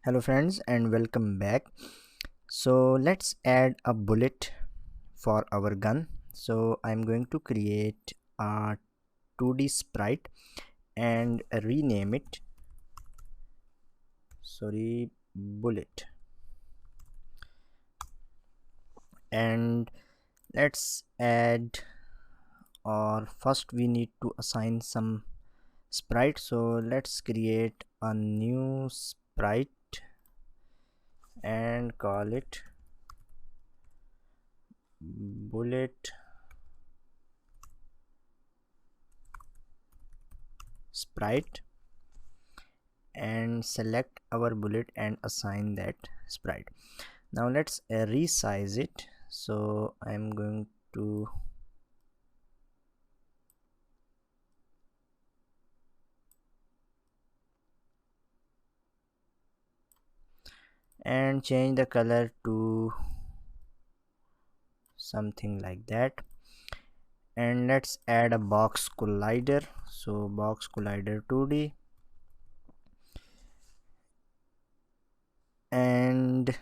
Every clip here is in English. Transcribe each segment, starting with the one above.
Hello friends and welcome back. So let's add a bullet for our gun. So I'm going to create a 2D sprite and rename it bullet, and let's add, or first we need to assign some sprite. So let's create a new sprite and call it bullet sprite, and select our bullet and assign that sprite. Now let's resize it. So I'm going to and change the color to something like that, and let's add a box collider. So box collider 2D, and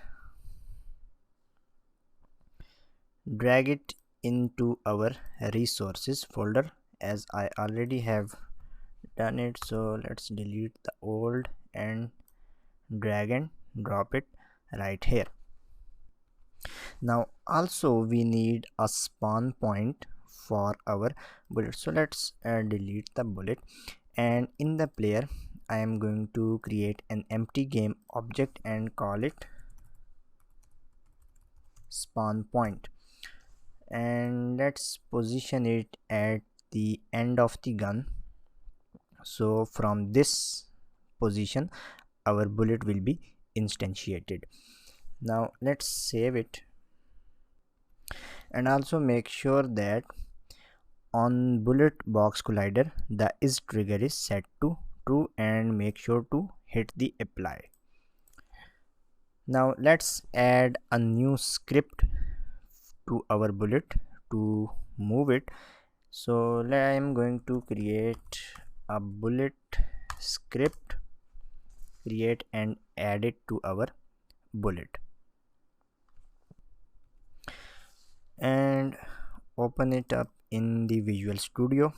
drag it into our resources folder, as I already have done it. So let's delete the old and drag and drop it right here. Now also we need a spawn point for our bullet. So let's delete the bullet, and in the player I am going to create an empty game object and call it spawn point, and let's position it at the end of the gun. So from this position our bullet will be instantiated. Now let's save it, and also make sure that on bullet box collider the is trigger is set to true, and make sure to hit the apply. Now let's add a new script to our bullet to move it. So I am going to create a bullet script, create and add it to our bullet, and open it up in the Visual Studio.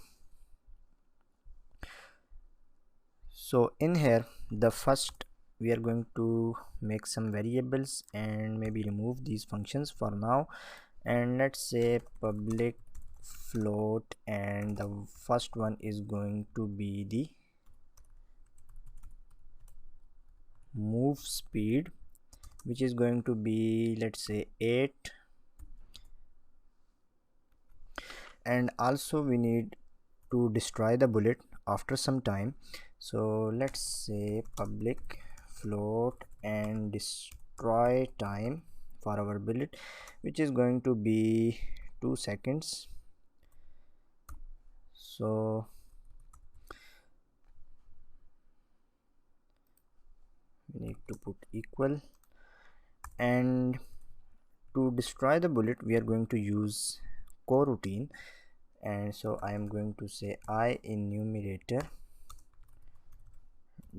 So in here, the first we are going to make some variables and maybe remove these functions for now, and let's say public float, and the first one is going to be the move speed, which is going to be, let's say, 8. And also we need to destroy the bullet after some time. So let's say public float and destroy time for our bullet, which is going to be 2 seconds. So we need to put equal, and to destroy the bullet we are going to use coroutine, and so I am going to say I in numerator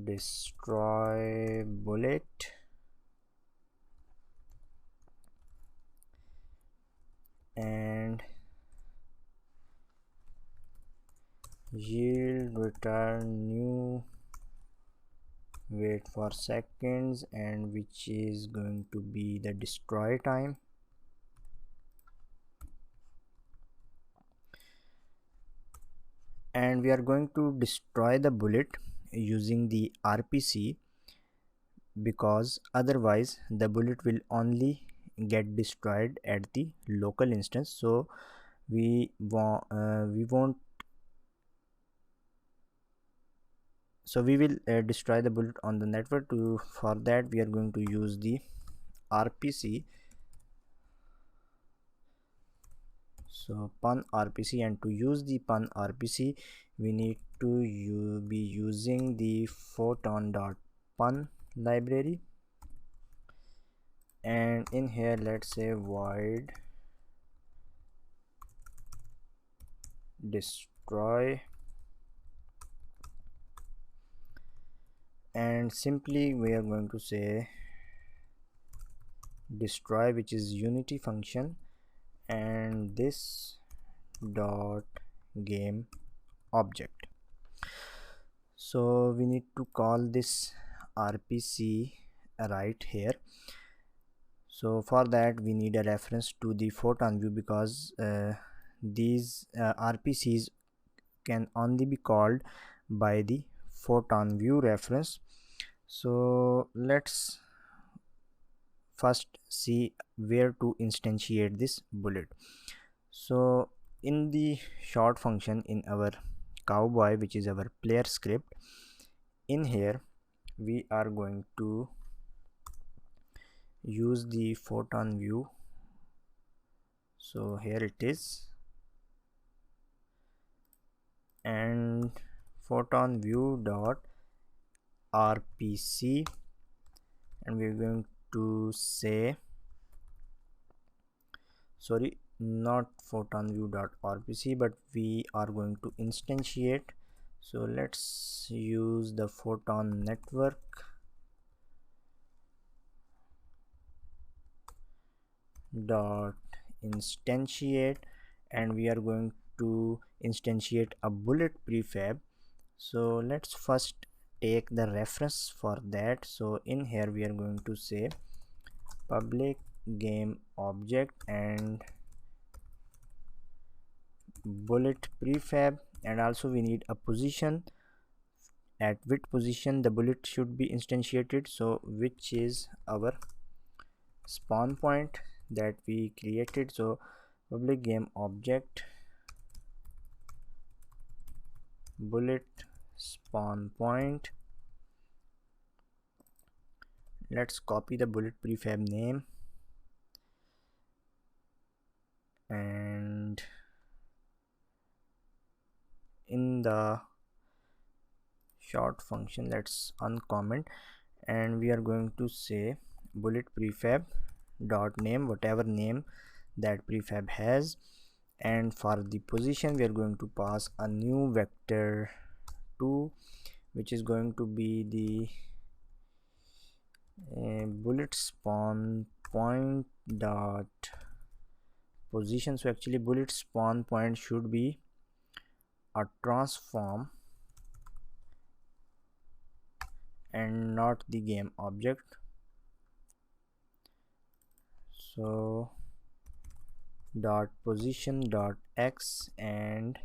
destroy bullet, and yield return new wait for seconds, and which is going to be the destroy time. And we are going to destroy the bullet using the RPC, because otherwise the bullet will only get destroyed at the local instance. So we won't, so we will destroy the bullet on the network. To for that we are going to use the RPC. So pun RPC, and to use the pun RPC we need to be using the photon.pun library, and in here let's say void destroy, and simply we are going to say destroy, which is unity function, and this dot game object. So we need to call this RPC right here. So for that we need a reference to the photon view, because these RPCs can only be called by the photon view reference. So let's first see where to instantiate this bullet. So in the short function in our cowboy, which is our player script, in here we are going to use the photon view. So here it is, and photon view dot RPC, and we're going to say, sorry, not photon view dot RPC, but we are going to instantiate. So let's use the photon network dot instantiate, and we are going to instantiate a bullet prefab. So let's first take the reference for that. So in here we are going to say public game object and bullet prefab, and also we need a position, at which position the bullet should be instantiated, so which is our spawn point that we created. So public game object bullet spawn point. Let's copy the bullet prefab name, and in the short function let's uncomment, and we are going to say bullet prefab dot name, whatever name that prefab has, and for the position we are going to pass a new vector 2, which is going to be the bullet spawn point dot position. So actually bullet spawn point should be a transform and not the game object. So dot position dot x, and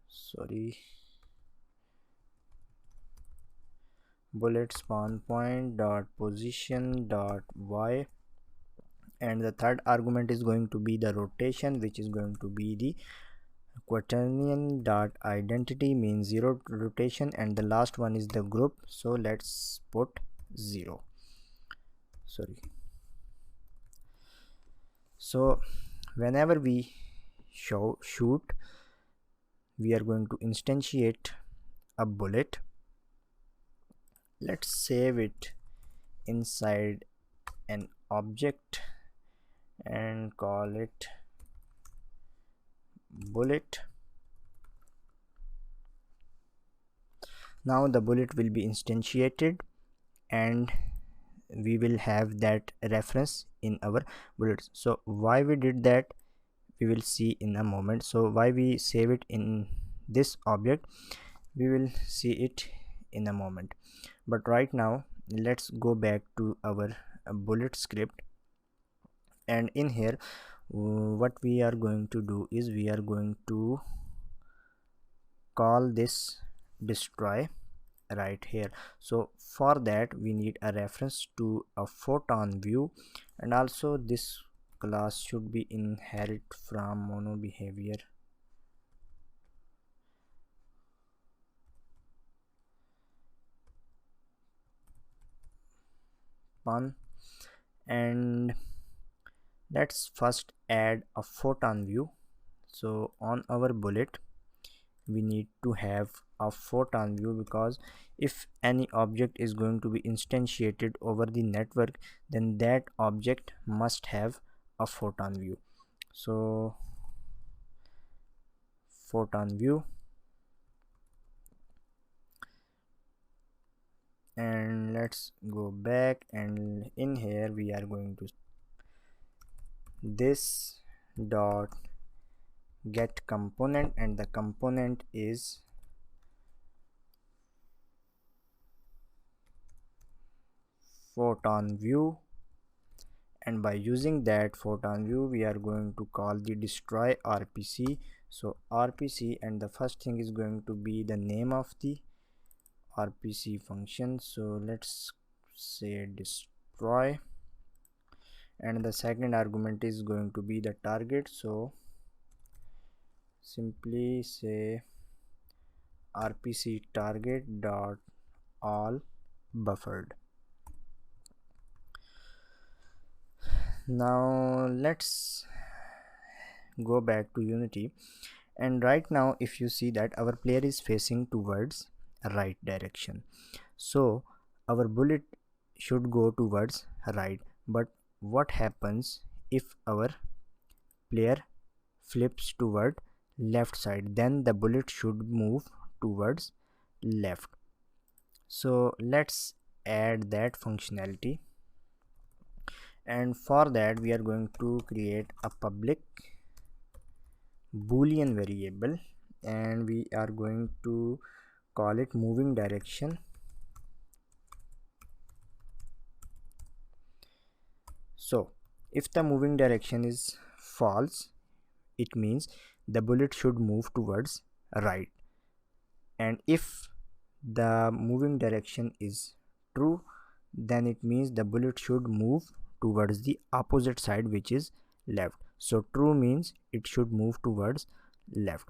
sorry, bullet spawn point dot position dot y, and the third argument is going to be the rotation, which is going to be the quaternion dot identity, means 0 rotation, and the last one is the group. So let's put 0, sorry. So whenever we shoot, we are going to instantiate a bullet. Let's save it inside an object and call it bullet. Now the bullet will be instantiated, and we will have that reference in our bullets. So why we did that we will see in a moment. So why we save it in this object we will see it in a moment, but right now let's go back to our bullet script, and in here what we are going to do is we are going to call this destroy right here. So for that we need a reference to a photon view, and also this class should be inherit from mono behavior one, and let's first add a photon view. So on our bullet we need to have a photon view, because if any object is going to be instantiated over the network, then that object must have a photon view. So photon view, and let's go back, and in here we are going to this dot get component, and the component is photon view, and by using that photon view we are going to call the destroy RPC. So RPC, and the first thing is going to be the name of the RPC function, so let's say destroy, and the second argument is going to be the target, so simply say RPC target dot all buffered. Now let's go back to Unity, and right now if you see that our player is facing towards right direction, so our bullet should go towards right. But what happens if our player flips toward left side? Then the bullet should move towards left. So let's add that functionality, and for that we are going to create a public boolean variable, and we are going to call it moving direction. So if the moving direction is false, it means the bullet should move towards right, and if the moving direction is true, then it means the bullet should move towards the opposite side, which is left. So true means it should move towards left.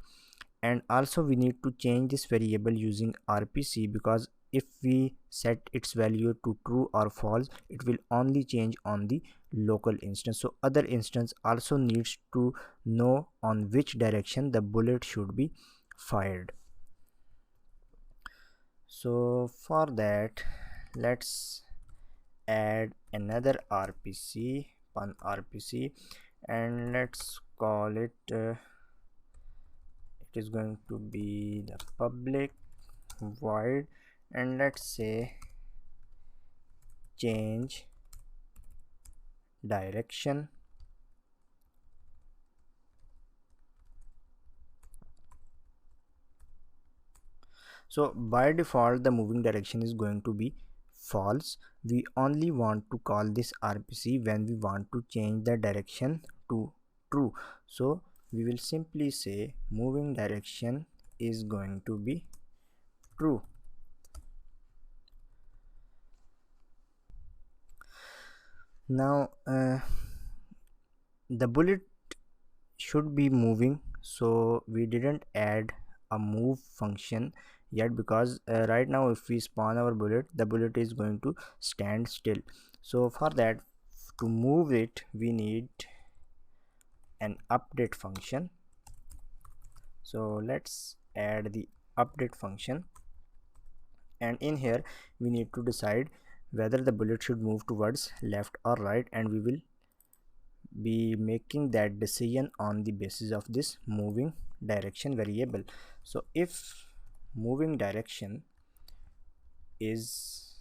And also we need to change this variable using RPC, because if we set its value to true or false, it will only change on the local instance. So other instance also needs to know on which direction the bullet should be fired. So for that, let's add another RPC, one RPC, and let's call it it is going to be the public void, and let's say change direction. So by default the moving direction is going to be false. We only want to call this RPC when we want to change the direction to true. So we will simply say moving direction is going to be true. Now the bullet should be moving, so we didn't add a move function yet, because right now if we spawn our bullet, the bullet is going to stand still. So for that, to move it, we need an update function. So let's add the update function, and in here we need to decide whether the bullet should move towards left or right, and we will be making that decision on the basis of this moving direction variable. So if moving direction is,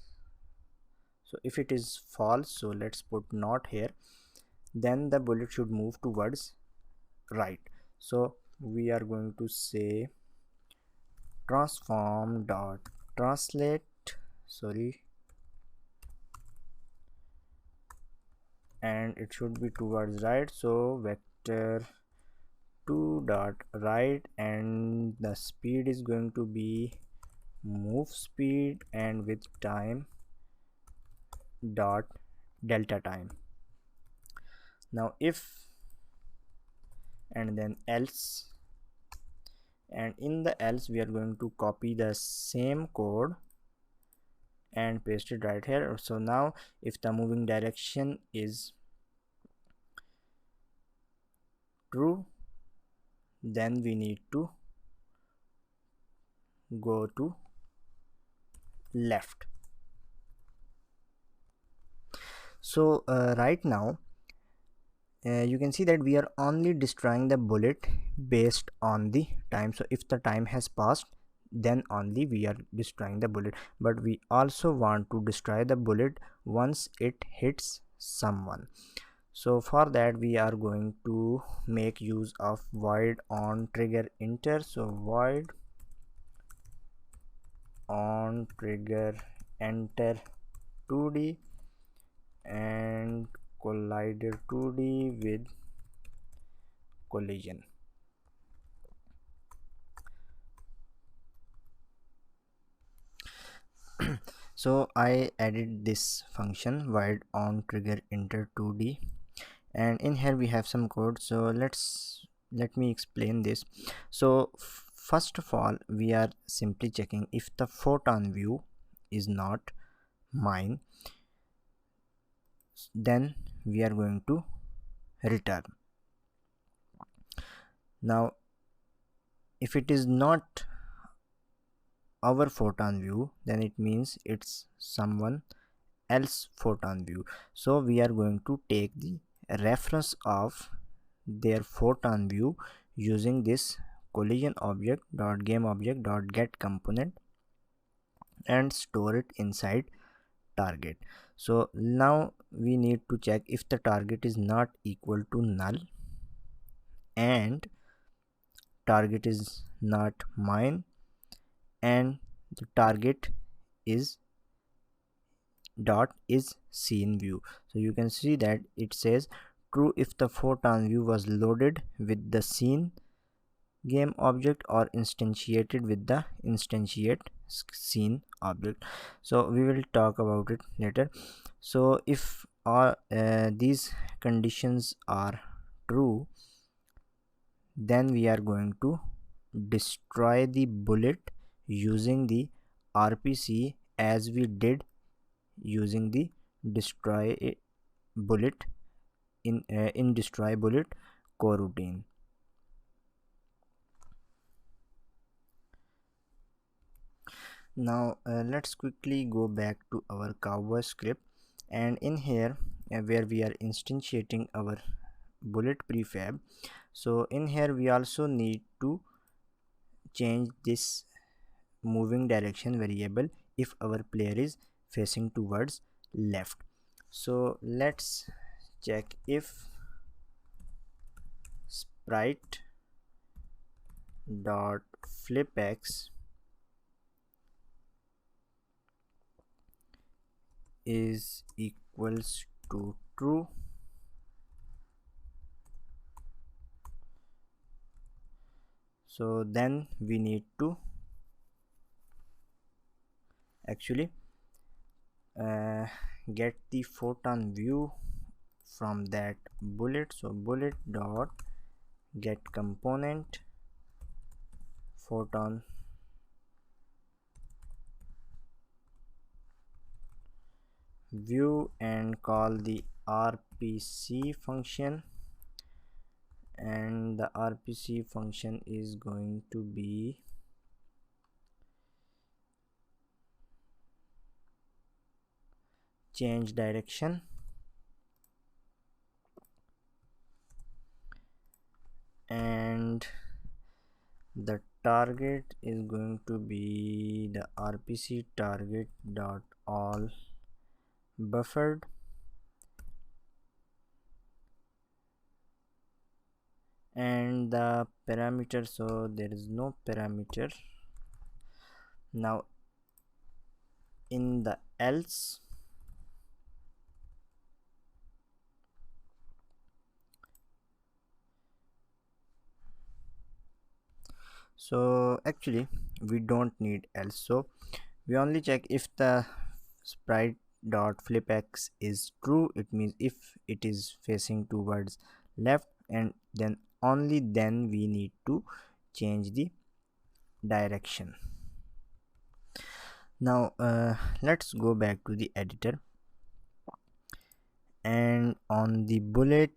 so if it is false, so let's put not here, then the bullet should move towards right. So we are going to say transform dot translate, and it should be towards right, so vector 2 dot right, and the speed is going to be move speed, and with time dot delta time. Now if, and then else, and in the else we are going to copy the same code and paste it right here. So now if the moving direction is true, then we need to go to left. So right now you can see that we are only destroying the bullet based on the time. So if the time has passed, then only we are destroying the bullet. But we also want to destroy the bullet once it hits someone. So for that we are going to make use of void on trigger enter. So void on trigger enter 2D and collider 2D with collision. So I added this function void on trigger enter 2D, and in here we have some code. So let me explain this. So first of all, we are simply checking if the photon view is not mine, then we are going to return. Now if it is not our photon view, then it means it's someone else photon view. So we are going to take the reference of their photon view using this collision object dot game object dot get component and store it inside target. So now we need to check if the target is not equal to null and target is not mine and the target is dot is scene view. So you can see that it says true if the photon view was loaded with the scene game object or instantiated with the instantiate scene object. So we will talk about it later. So if these conditions are true, then we are going to destroy the bullet using the RPC as we did using the destroy bullet in destroy bullet coroutine. Now let's quickly go back to our cowboy script, and in here where we are instantiating our bullet prefab. So in here we also need to change this moving direction variable if our player is facing towards left. So let's check if sprite dot flipx is equals to true, so then we need to actually get the photon view from that bullet. So bullet dot get component photon view and call the RPC function, and the RPC function is going to be change direction, and the target is going to be the RPC target dot all buffered, and the parameter, so there is no parameter. Now in the else, so actually we don't need else, so we only check if the sprite dot flipx is true. It means if it is facing towards left, and then only then we need to change the direction. Now let's go back to the editor, and on the bullet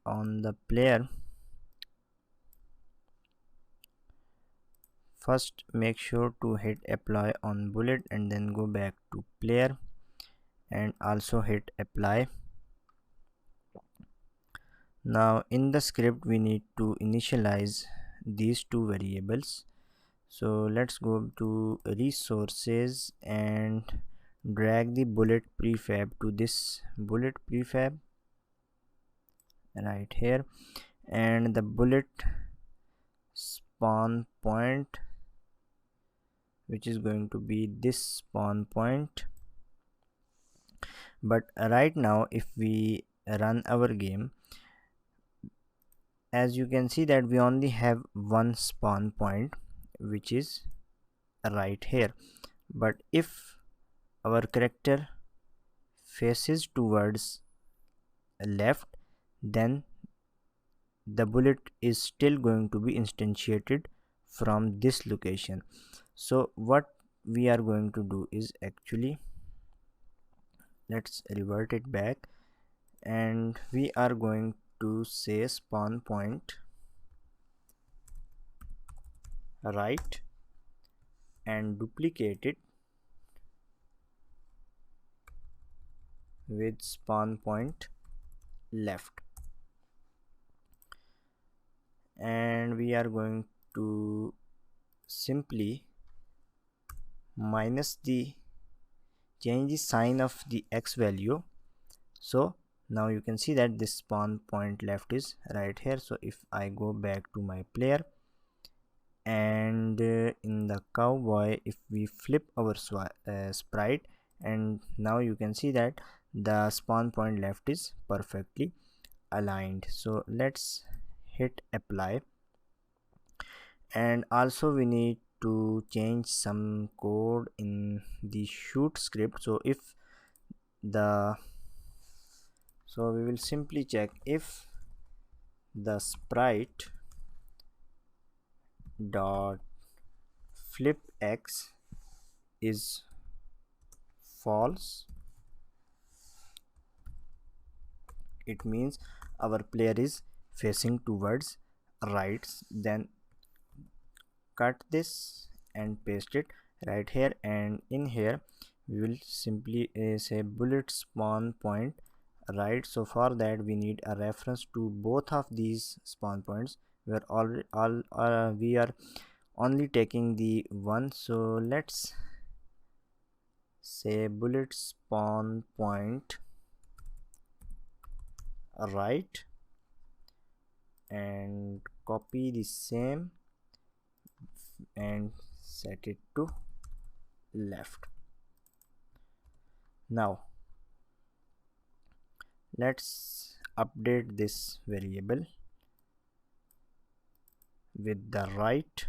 on the player, first make sure to hit apply on bullet and then go back to player, and also hit apply. Now in the script we need to initialize these two variables. So let's go to resources and drag the bullet prefab to this bullet prefab right here, and the bullet spawn point, which is going to be this spawn point. But right now if we run our game, as you can see that we only have one spawn point, which is right here. But if our character faces towards left, then the bullet is still going to be instantiated from this location. So what we are going to do is, actually let's revert it back, and we are going to say spawn point right and duplicate it with spawn point left, and we are going to simply minus the change the sign of the x value. So now you can see that this spawn point left is right here. So if I go back to my player, and in the cowboy, if we flip our sprite, and now you can see that the spawn point left is perfectly aligned. So let's hit apply, and also we need to change some code in the shoot script. So if the so we will simply check if the sprite dot flip x is false, it means our player is facing towards right. Then cut this and paste it right here, and in here we will simply say bullet spawn point right. So for that we need a reference to both of these spawn points. We are we are only taking the one, so let's say bullet spawn point right and copy the same and set it to left. Now let's update this variable with the right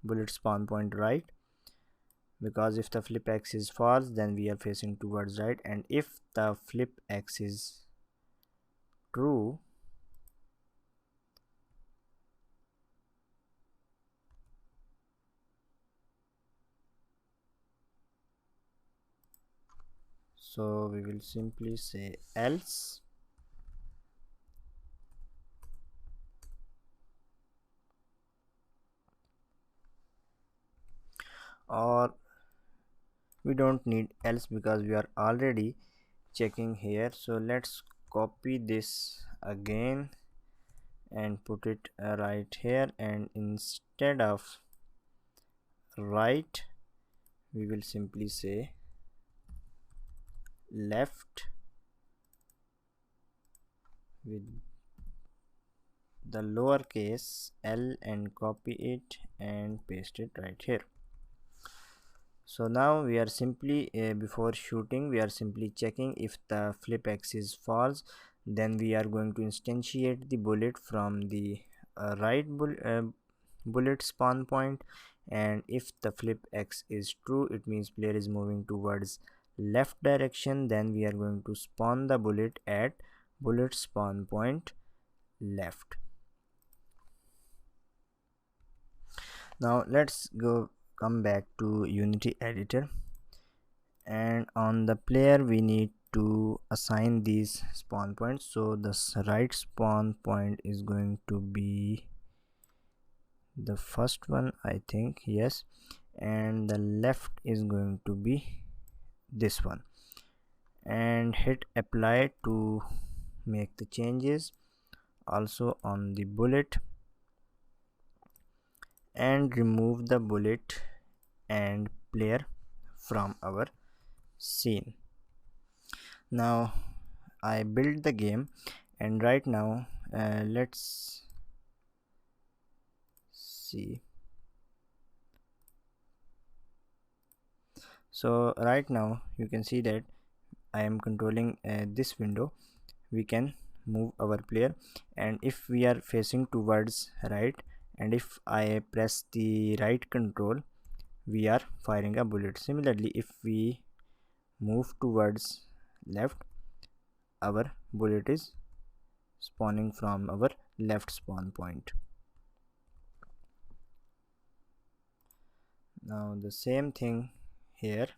bullet spawn point right, because if the flip x is false then we are facing towards right, and if the flip x is true so we will simply say else, or we don't need else because we are already checking here. So let's copy this again and put it right here, and instead of right we will simply say left with the lowercase l, and copy it and paste it right here. So now we are simply before shooting we are simply checking if the flip x is false, then we are going to instantiate the bullet from the bullet spawn point, and if the flip x is true it means player is moving towards left direction, then we are going to spawn the bullet at bullet spawn point left. Now let's come back to Unity editor, and on the player we need to assign these spawn points. So the right spawn point is going to be the first one, I think, yes, and the left is going to be this one, and hit apply to make the changes. Also on the bullet, and remove the bullet and player from our scene. Now I built the game, and right now let's see. So right now you can see that I am controlling this window. We can move our player, and if we are facing towards right, and if I press the right control, we are firing a bullet. Similarly, if we move towards left, our bullet is spawning from our left spawn point. Now the same thing here.